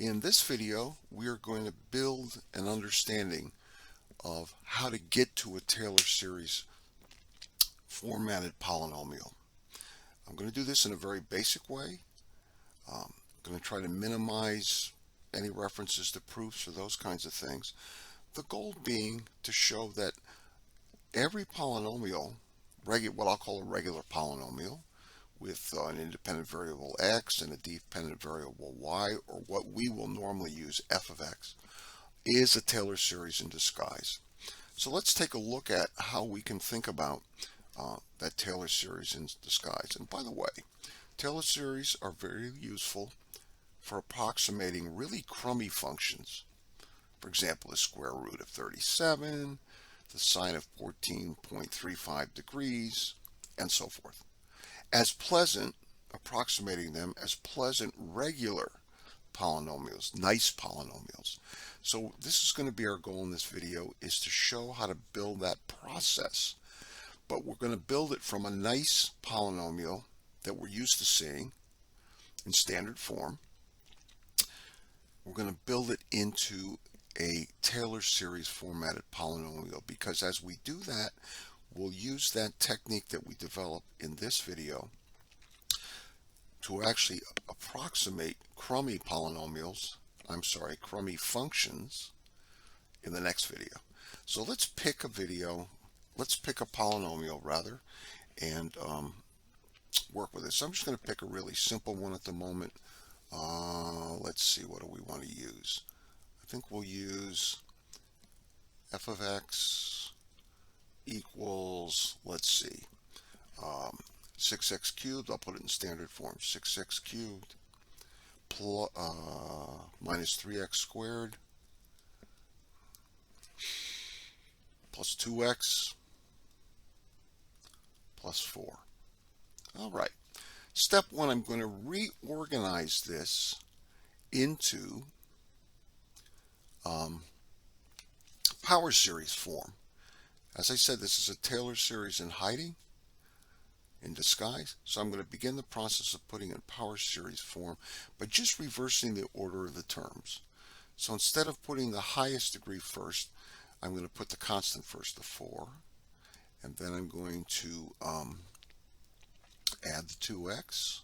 In this video, we are going to build an understanding of how to get to a Taylor series formatted polynomial. I'm going to do this in a very basic way. I'm going to try to minimize any references to proofs or those kinds of things. The goal being to show that every polynomial, what I'll call a regular polynomial, with an independent variable x and a dependent variable y, or what we will normally use f of x, is a Taylor series in disguise. So let's take a look at how we can think about that Taylor series in disguise. And by the way, Taylor series are very useful for approximating really crummy functions. For example, the square root of 37, the sine of 14.35 degrees, and so forth. Approximating them as pleasant regular polynomials, nice polynomials. So this is going to be our goal in this video, is to show how to build that process. But we're going to build it from a nice polynomial that we're used to seeing in standard form. We're going to build it into a Taylor series formatted polynomial, because as we do that, we'll use that technique that we develop in this video to actually approximate crummy functions in the next video. So let's pick a polynomial rather, and work with it. So I'm just going to pick a really simple one at the moment. Let's see, what do we want to use? I think we'll use f of x equals, let's see, 6x cubed. I'll put it in standard form. 6x cubed minus 3x squared plus 2x plus 4. All right. Step one, I'm going to reorganize this into power series form. As I said, this is a Taylor series in hiding, in disguise. So I'm going to begin the process of putting in power series form by just reversing the order of the terms. So instead of putting the highest degree first, I'm going to put the constant first, the 4, and then I'm going to add the 2x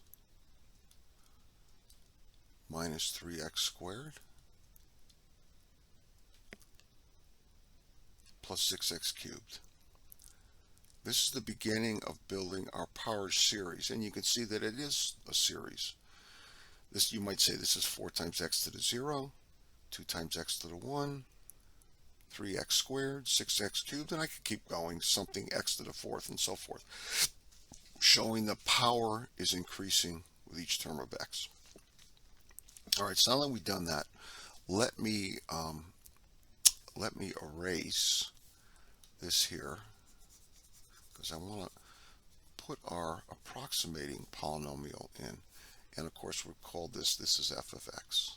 minus 3x squared plus 6x cubed. This is the beginning of building our power series, and you can see that it is a series. This, you might say, this is 4 times x to the 0, 2 times x to the 1, 3x squared, 6x cubed, and I could keep going, something x to the 4th, and so forth, showing the power is increasing with each term of x. All right, so now that we've done that, let me erase this here, because I want to put our approximating polynomial in. And of course, we've called this is f of x.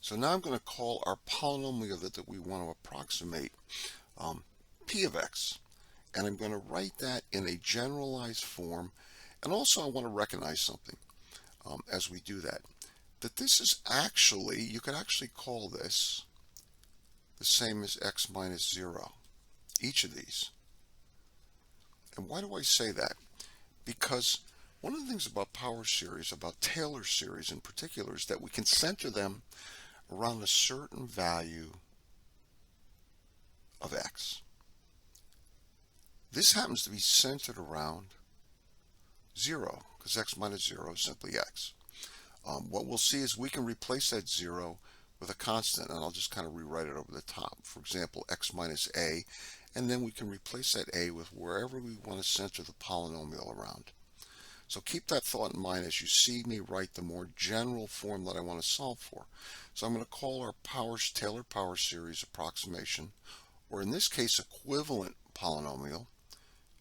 So now I'm going to call our polynomial that we want to approximate p of x. And I'm going to write that in a generalized form. And also I want to recognize something as we do that. That this is actually, you could actually call this the same as x minus 0. Each of these. And why do I say that? Because one of the things about power series, about Taylor series in particular, is that we can center them around a certain value of x. This happens to be centered around 0, because x minus 0 is simply x. What we'll see is we can replace that 0 with a constant, and I'll just kind of rewrite it over the top. For example, x minus a, and then we can replace that a with wherever we want to center the polynomial around. So keep that thought in mind as you see me write the more general form that I want to solve for. So I'm going to call our Taylor power series approximation, or in this case equivalent polynomial,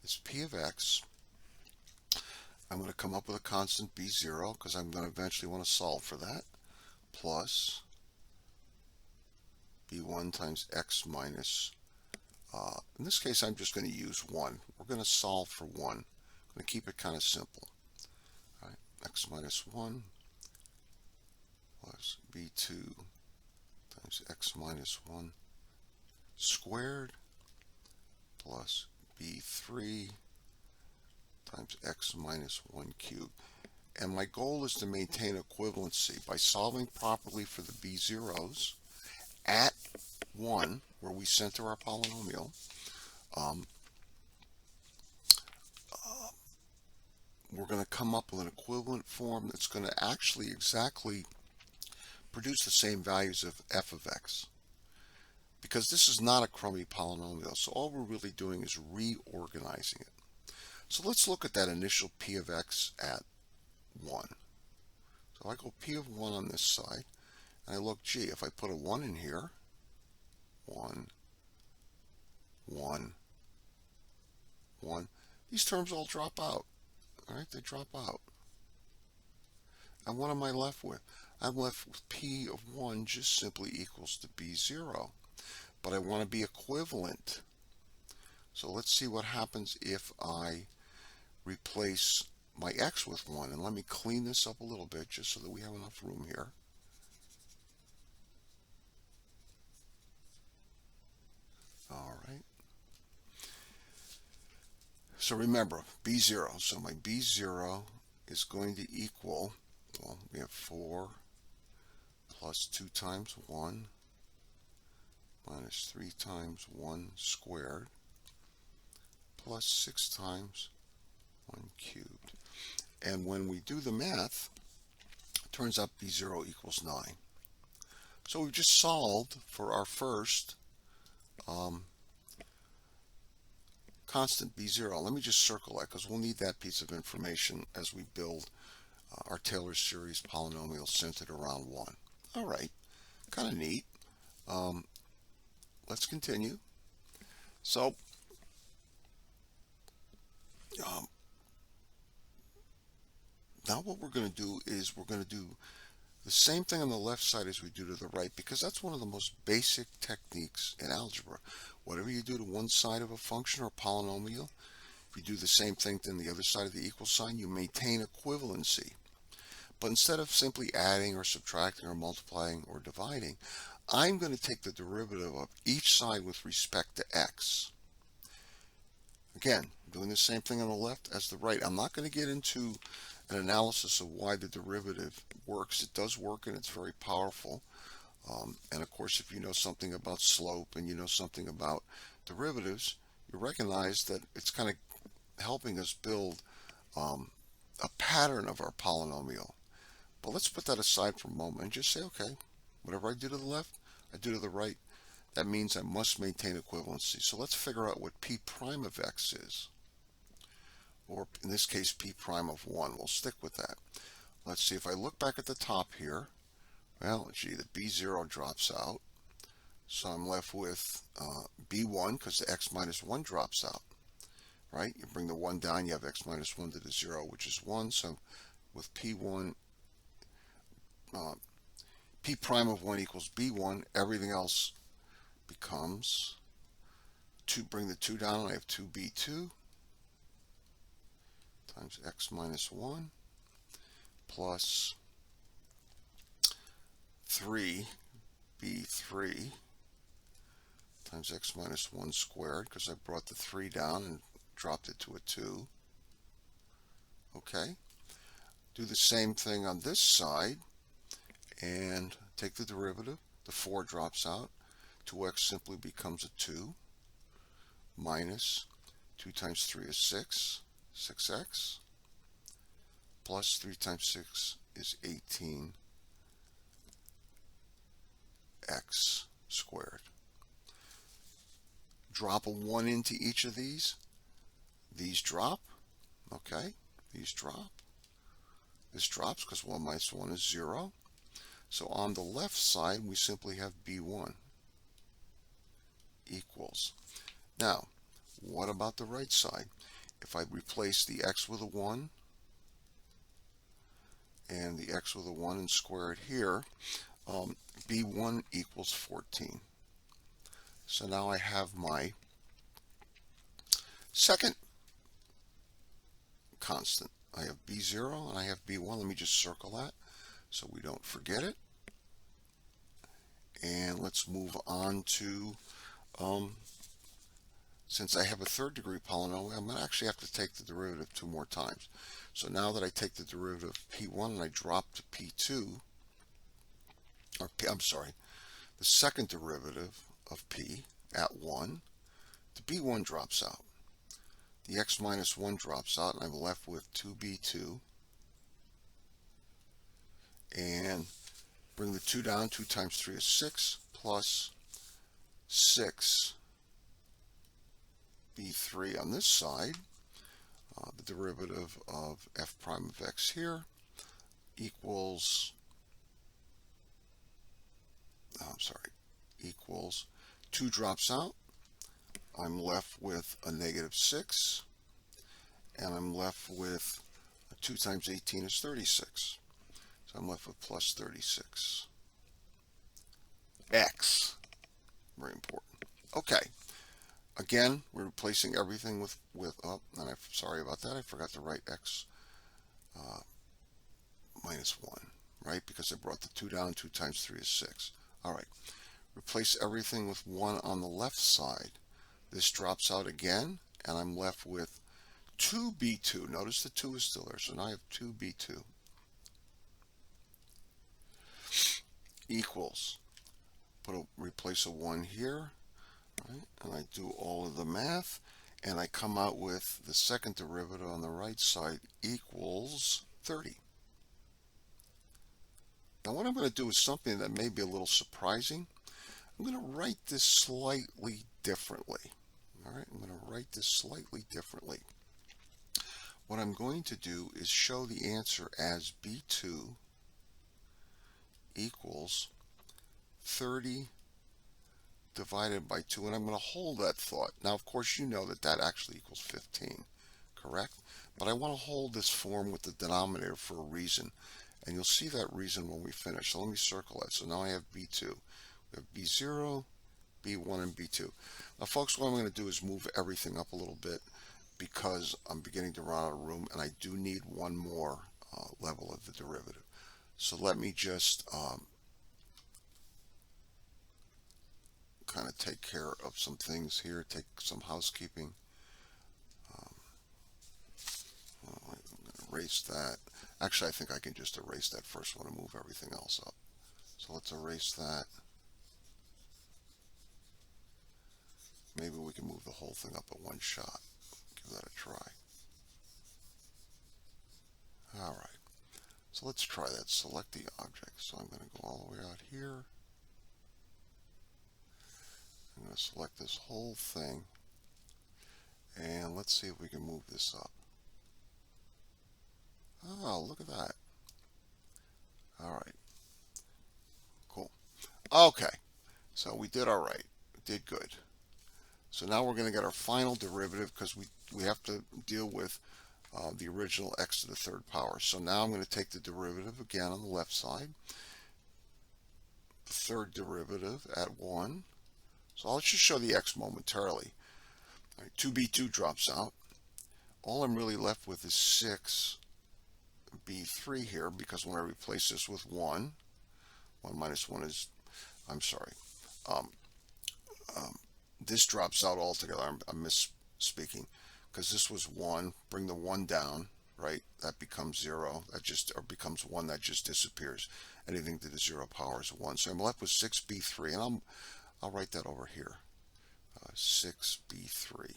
is p of x. I'm going to come up with a constant b0, because I'm going to eventually want to solve for that, plus b1 times x minus, in this case I'm just going to use 1. We're going to solve for 1. I'm going to keep it kind of simple. All right, x minus 1 b2 times x minus 1 squared plus b3 times x minus 1 cubed. And my goal is to maintain equivalency by solving properly for the b zeros at 1, where we center our polynomial. We're going to come up with an equivalent form that's going to actually exactly produce the same values of f of x. Because this is not a crummy polynomial, so all we're really doing is reorganizing it. So let's look at that initial p of x at 1. So I go p of 1 on this side, and I look, gee, if I put a 1 in here, 1, 1, 1, these terms all drop out. All right, they drop out. And what am I left with? I'm left with p of 1 just simply equals to b0. But I want to be equivalent. So let's see what happens if I replace my x with 1. And let me clean this up a little bit just so that we have enough room here. All right. So remember, b0. So my b0 is going to equal, well, we have 4 plus 2 times 1 minus 3 times 1 squared plus 6 times 1 cubed. And when we do the math, it turns out b0 equals 9. So we've just solved for our first constant b0. Let me just circle that because we'll need that piece of information as we build our Taylor series polynomial centered around 1. All right, kind of neat. Let's continue. So now what we're going to do is we're going to do the same thing on the left side as we do to the right, because that's one of the most basic techniques in algebra. Whatever you do to one side of a function or polynomial, if you do the same thing to the other side of the equal sign, you maintain equivalency. But instead of simply adding or subtracting or multiplying or dividing, I'm going to take the derivative of each side with respect to x. Again, doing the same thing on the left as the right. I'm not going to get into an analysis of why the derivative works. It does work, and it's very powerful. And of course, if you know something about slope and you know something about derivatives, you recognize that it's kind of helping us build a pattern of our polynomial. But let's put that aside for a moment and just say, okay, whatever I do to the left, I do to the right. That means I must maintain equivalency. So let's figure out what p prime of x is. Or in this case, p prime of 1. We'll stick with that. Let's see, if I look back at the top here, well, gee, the b0 drops out. So I'm left with b1 because the x minus 1 drops out. Right? You bring the 1 down, you have x minus 1 to the 0, which is 1. So with p1, p prime of 1 equals b1. Everything else becomes 2. Bring the 2 down, and I have 2b2 times x minus 1 plus 3b3 times x minus 1 squared, because I brought the 3 down and dropped it to a 2. Okay. Do the same thing on this side and take the derivative. The 4 drops out. 2x simply becomes a 2 minus 2 times 3 is 6, 6x, plus 3 times 6 is 18x squared. Drop a 1 into each of these. These drop. Okay, these drop. This drops because 1 minus 1 is 0. So on the left side, we simply have b1 equals. Now, what about the right side? If I replace the x with a 1 and the x with a 1 and square it here, b1 equals 14. So now I have my second constant. I have b0 and I have b1. Let me just circle that so we don't forget it. And let's move on to, since I have a third degree polynomial, I'm going to actually have to take the derivative 2 more times. So now that I take the derivative of P1 and I drop to P2, or I'm sorry, the second derivative of P at 1, the B1 drops out. The x minus 1 drops out, and I'm left with 2b2. And bring the 2 down. 2 times 3 is 6, plus 6b3 on this side. The derivative of f prime of x here equals, equals 2 drops out. I'm left with a negative 6, and I'm left with 2 times 18 is 36. So I'm left with plus 36. X. Very important. Okay. Again, we're replacing everything with and I'm sorry about that. I forgot to write x minus 1, right? Because I brought the 2 down. 2 times 3 is 6. All right. Replace everything with 1 on the left side. This drops out again, and I'm left with 2b2. Notice the 2 is still there, so now I have 2b2 equals, replace a 1 here, right? And I do all of the math, and I come out with the second derivative on the right side equals 30. Now what I'm going to do is something that may be a little surprising. I'm going to write this slightly differently. All right, I'm going to write this slightly differently. What I'm going to do is show the answer as B2 equals 30 divided by 2, and I'm going to hold that thought. Now, of course, you know that that actually equals 15, correct? But I want to hold this form with the denominator for a reason, and you'll see that reason when we finish. So let me circle that. So now I have B2. We have B0, B1, and B2. Now, folks, what I'm going to do is move everything up a little bit because I'm beginning to run out of room, and I do need one more level of the derivative. So let me just kind of take care of some things here, take some housekeeping. I'm going to erase that. Actually, I think I can just erase that first one and move everything else up. So let's erase that. Maybe we can move the whole thing up at one shot. Give that a try. All right. So let's try that. Select the object. So I'm going to go all the way out here. I'm going to select this whole thing. And let's see if we can move this up. Oh, look at that. All right. Cool. Okay. So we did all right. We did good. So now we're going to get our final derivative because we have to deal with the original x to the third power. So now I'm going to take the derivative again on the left side. The third derivative at 1. So I'll just show the x momentarily. All right, 2b2 drops out. All I'm really left with is 6b3 here, because when I replace this with 1 minus 1 is, I'm sorry, this drops out altogether. I'm misspeaking, because this was 1. Bring the 1 down, right? That becomes 0. That just, or becomes 1. That just disappears. Anything to the 0 power is 1. So I'm left with 6b3, and I'll write that over here. 6b3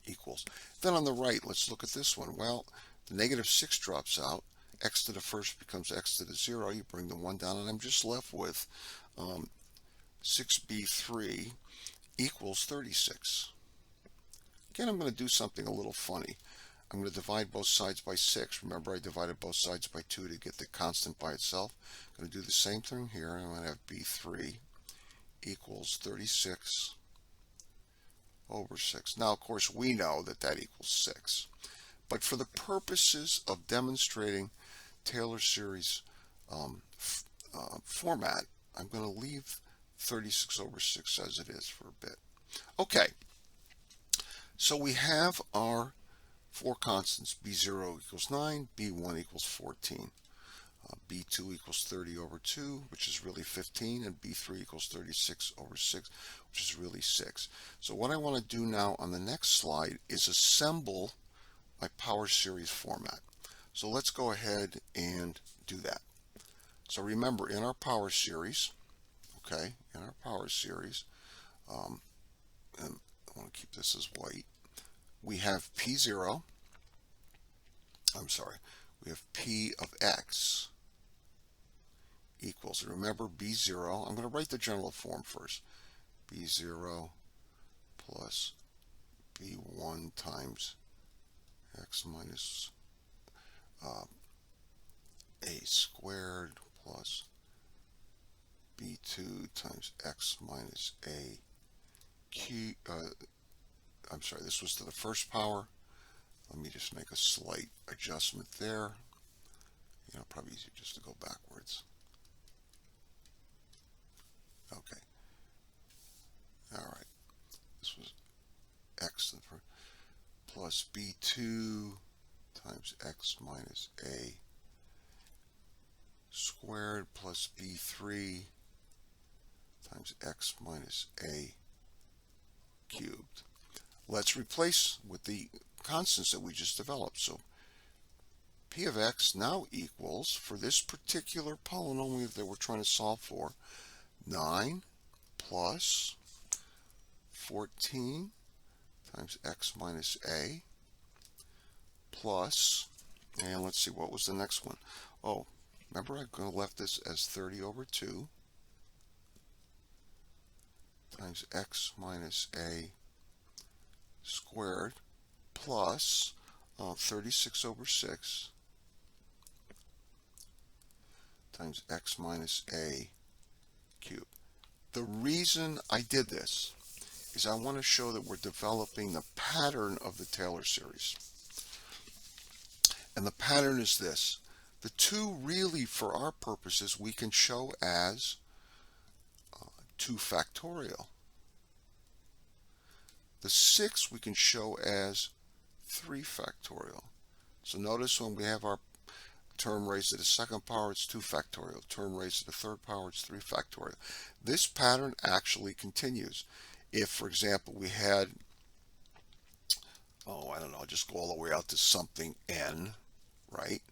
equals. Then on the right, let's look at this one. Well, the negative 6 drops out. X to the first becomes x to the 0. You bring the 1 down, and I'm just left with 6b3 equals 36. Again, I'm going to do something a little funny. I'm going to divide both sides by 6. Remember, I divided both sides by 2 to get the constant by itself. I'm going to do the same thing here. I'm going to have b3 equals 36 over 6. Now, of course, we know that that equals 6. But for the purposes of demonstrating Taylor series format, I'm going to leave 36 over 6 as it is for a bit. Okay, so we have our 4 constants. B0 equals 9, B1 equals 14. b2 equals 30 over 2, which is really 15, and b3 equals 36 over 6, which is really 6. So what I want to do now on the next slide is assemble my power series format. So let's go ahead and do that. So remember, in our power series, okay, and I want to keep this as white, we have P0, we have P of X equals, remember B0, I'm going to write the general form first, B0 plus B1 times X minus A squared plus B2 times X minus A Q, this was to the first power. Let me just make a slight adjustment there. Probably easier just to go backwards. Okay. All right. This was X plus B2 times X minus A squared plus B3 times X minus A cubed. Let's replace with the constants that we just developed. So P of X now equals, for this particular polynomial that we're trying to solve for, 9 plus 14 times X minus A plus, and let's see, what was the next one? Oh, remember I left this as 30 over 2 times X minus A squared plus 36 over 6 times X minus A cubed. The reason I did this is I want to show that we're developing the pattern of the Taylor series. And the pattern is this. The 2 really, for our purposes, we can show as 2 factorial. The 6 we can show as 3 factorial. So notice when we have our term raised to the second power, it's 2 factorial. Term raised to the third power, it's 3 factorial. This pattern actually continues. If, for example, we had, just go all the way out to something n, right?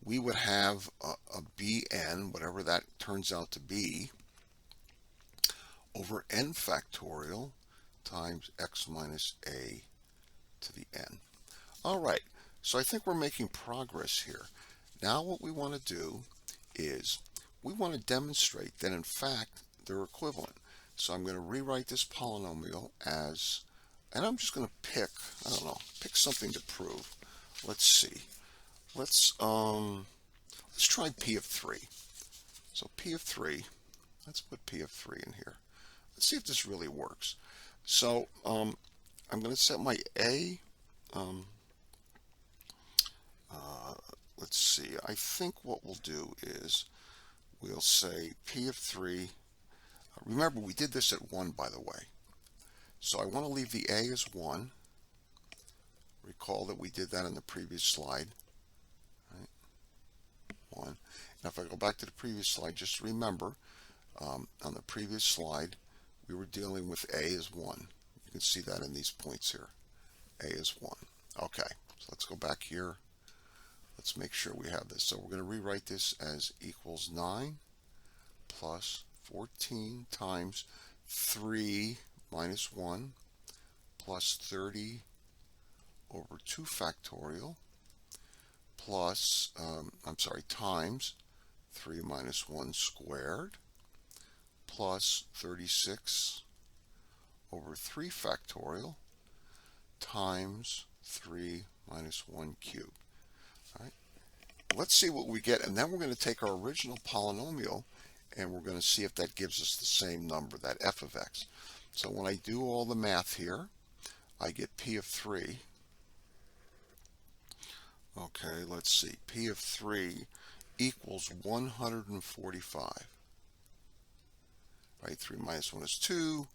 We would have a bn, whatever that turns out to be, over n factorial times x minus a to the n. All right, so I think we're making progress here. Now what we want to do is we want to demonstrate that in fact they're equivalent. So I'm going to rewrite this polynomial as, and I'm just going to pick, pick something to prove. Let's see. Let's try P of 3. So P of 3, let's put P of 3 in here. Let's see if this really works. So I'm going to set my A. Let's see. I think what we'll do is we'll say P of 3. Remember, we did this at 1, by the way. So I want to leave the A as 1. Recall that we did that in the previous slide. Right? 1. And if I go back to the previous slide, just remember, on the previous slide, we were dealing with A as 1. You can see that in these points here. A is 1. Okay, so let's go back here. Let's make sure we have this. So we're going to rewrite this as equals 9 plus 14 times 3 minus 1 plus 30 over 2 factorial plus, times 3 minus 1 squared plus 36 over 3 factorial times 3 minus 1 cubed. All right. Let's see what we get, and then we're going to take our original polynomial and we're going to see if that gives us the same number, that f of x. So when I do all the math here, I get P of 3. Okay, let's see. P of 3 equals 145. Right, 3 minus 1 is 2.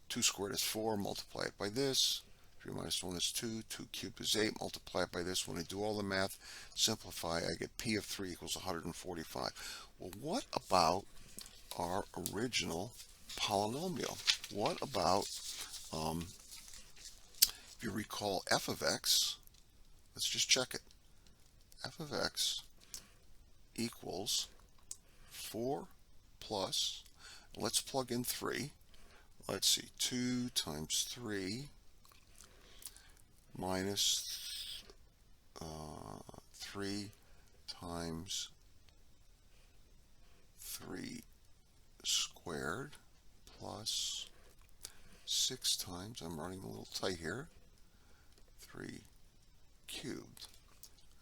2 squared is 4. Multiply it by this. 3 minus 1 is 2. 2 cubed is 8. Multiply it by this. When I do all the math, simplify, I get P of 3 equals 145. Well, what about our original polynomial? What about, if you recall, f of x, let's just check it. F of x equals 4 plus, let's plug in 3. Let's see, 2 times 3 minus 3 times 3 squared plus 6 times, I'm running a little tight here, 3 cubed.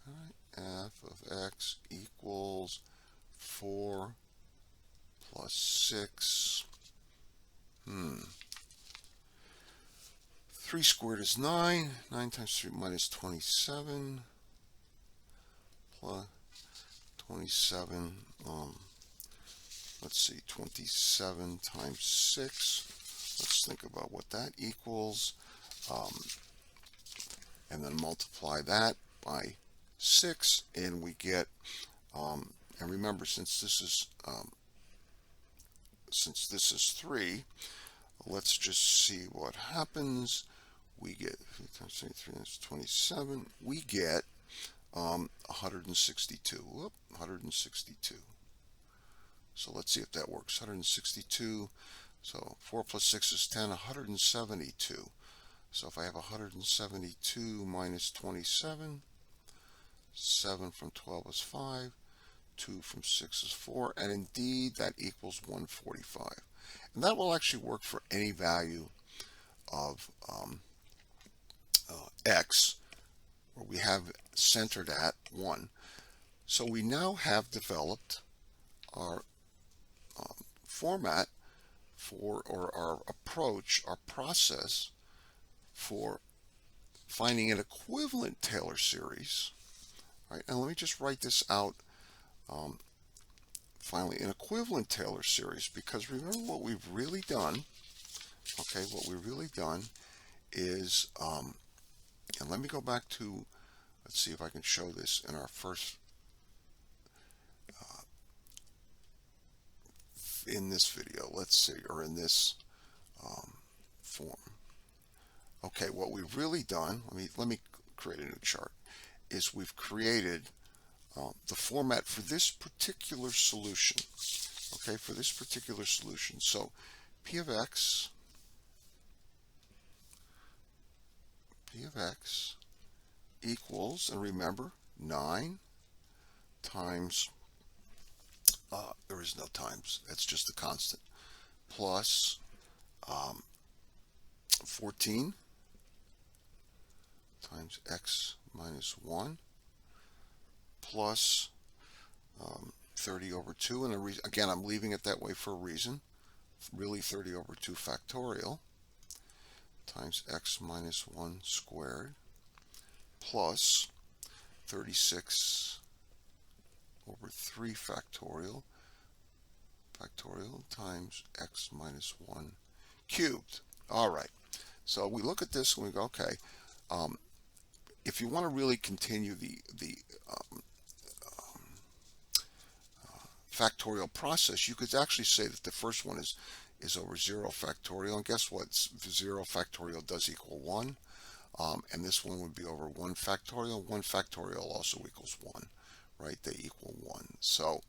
All right, f of x equals 4 plus 6. 3 squared is 9. 9 times 3 minus 27 plus 27. Let's see, 27 times 6. Let's think about what that equals. And then multiply that by 6, and we get, and remember, since this is 3, let's just see what happens. We get 3 times 3, that's 27. We get 162. Whoop, 162. So let's see if that works. 162. So 4 plus 6 is 10. 172. So if I have 172 minus 27, 7 from 12 is 5. 2 from 6 is 4, and indeed that equals 145. And that will actually work for any value of x, where we have centered at 1. So we now have developed our format for, or our approach, our process for finding an equivalent Taylor series. All right, and let me just write this out. Finally, an equivalent Taylor series, because remember what we've really done, okay, what we've really done is, and let me go back to, let's see if I can show this in our first, in this video, let's see, or in this form. Okay, what we've really done, let me create a new chart, is we've created the format for this particular solution. Okay, for this particular solution. So P of x equals, and remember, 9 times, there is no times, that's just a constant, plus 14 times x minus 1 plus 30 over 2, and again, I'm leaving it that way for a reason, really 30 over 2 factorial times x minus 1 squared plus 36 over 3 factorial times x minus 1 cubed. All right, so we look at this and we go, okay, if you want to really continue the factorial process, you could actually say that the first one is over 0 factorial, and guess what? 0 factorial does equal 1, and this one would be over 1 factorial. 1 factorial also equals 1, right? They equal 1. So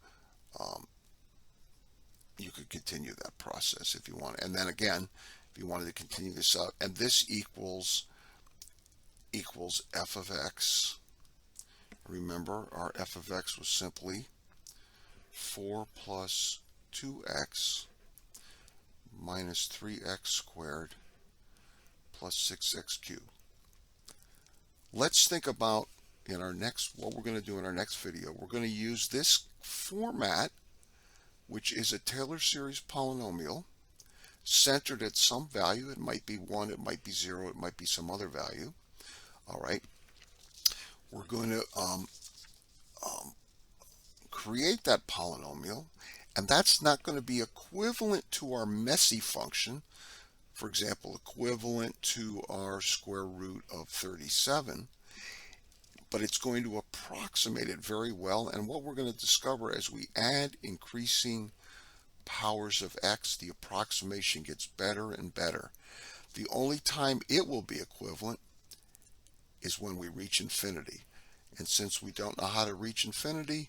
you could continue that process if you want. And then again, if you wanted to continue this out, and this equals f of x. Remember, our f of x was simply 4 plus 2x minus 3x squared plus 6x cubed. Let's think about in our next, what we're going to do in our next video. We're going to use this format, which is a Taylor series polynomial centered at some value. It might be 1, it might be 0, it might be some other value. All right, we're going to create that polynomial, and that's not going to be equivalent to our messy function. for example, equivalent to our square root of 37, but it's going to approximate it very well. And what we're going to discover as we add increasing powers of x, the approximation gets better and better. The only time it will be equivalent is when we reach infinity. And since we don't know how to reach infinity,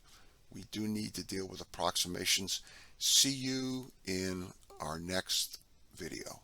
we do need to deal with approximations. See you in our next video.